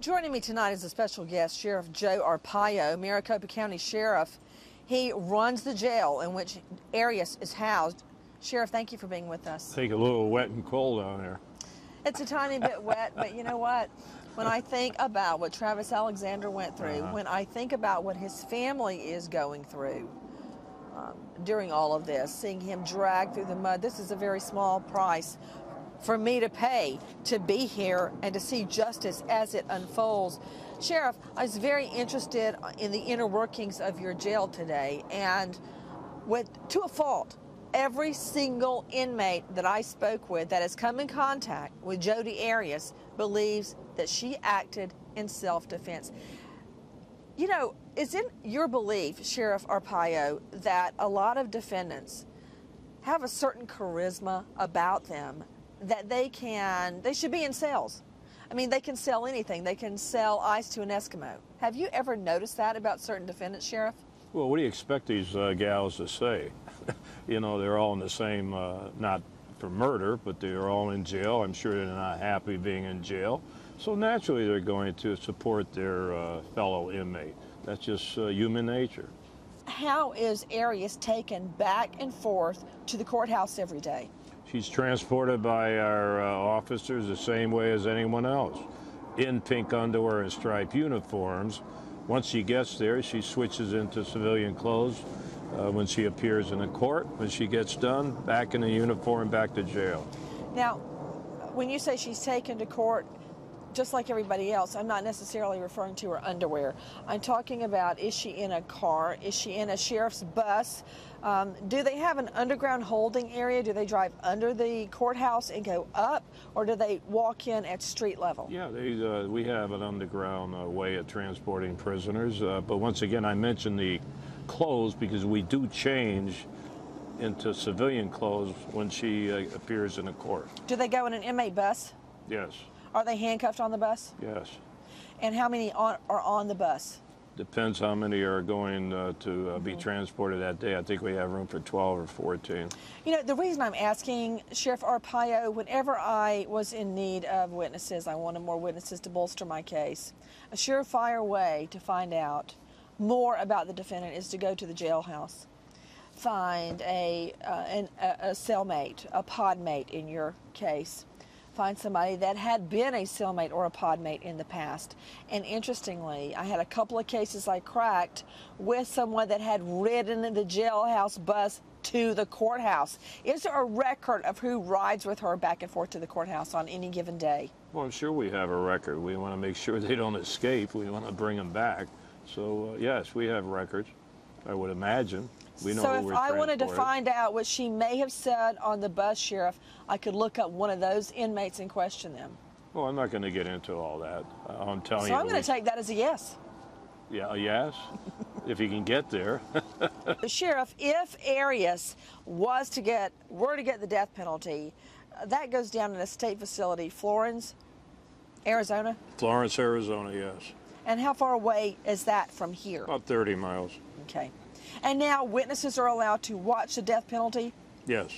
Joining me tonight is a special guest, Sheriff Joe Arpaio, Maricopa County Sheriff. He runs the jail in which Arias is housed. Sheriff, thank you for being with us. I think a little wet and cold down there. It's a tiny bit wet, but you know what? When I think about what Travis Alexander went through, when I think about what his family is going through during all of this, seeing him drag through the mud, this is a very small price for me to pay to be here and to see justice as it unfolds. Sheriff, I was very interested in the inner workings of your jail today, and to a fault, every single inmate that I spoke with that has come in contact with Jodi Arias believes that she acted in self-defense. You know, is it your belief, Sheriff Arpaio, that a lot of defendants have a certain charisma about them that they should be in cells? I mean, they can sell anything. They can sell ice to an Eskimo. Have you ever noticed that about certain defendants, Sheriff? Well, what do you expect these gals to say? You know, they're all in the same, not for murder, but they're all in jail. I'm sure they're not happy being in jail. So naturally they're going to support their fellow inmate. That's just human nature. How is Arias taken back and forth to the courthouse every day? She's transported by our officers the same way as anyone else, in pink underwear and striped uniforms. Once she gets there, she switches into civilian clothes when she appears in a court. When she gets done, back in the uniform, back to jail. Now, when you say she's taken to court, just like everybody else, I'm not necessarily referring to her underwear. I'm talking about, is she in a car? Is she in a sheriff's bus? Do they have an underground holding area? Do they drive under the courthouse and go up, or do they walk in at street level? Yeah, we have an underground way of transporting prisoners. But once again, I mentioned the clothes because we do change into civilian clothes when she appears in a court. Do they go in an inmate bus? Yes. Are they handcuffed on the bus? Yes. And how many are on the bus? Depends how many are going to be transported that day. I think we have room for 12 or 14. You know, the reason I'm asking, Sheriff Arpaio, whenever I was in need of witnesses, I wanted more witnesses to bolster my case. A surefire way to find out more about the defendant is to go to the jailhouse. Find a cellmate, a podmate in your case. Find somebody that had been a cellmate or a podmate in the past. And interestingly, I had a couple of cases I cracked with someone that had ridden the jailhouse bus to the courthouse. Is there a record of who rides with her back and forth to the courthouse on any given day? Well, I'm sure we have a record. We want to make sure they don't escape. We want to bring them back. So, yes, we have records, I would imagine. We know so if I wanted to find out what she may have said on the bus, Sheriff, I could look up one of those inmates and question them. Well, I'm not going to get into all that. I'm telling you. So I'm going to take that as a yes. Yeah, a yes, if you can get there. Sheriff, if Arias were to get the death penalty, that goes down in a state facility, Florence, Arizona? Florence, Arizona, yes. And how far away is that from here? About 30 miles. Okay. And now witnesses are allowed to watch the death penalty? Yes.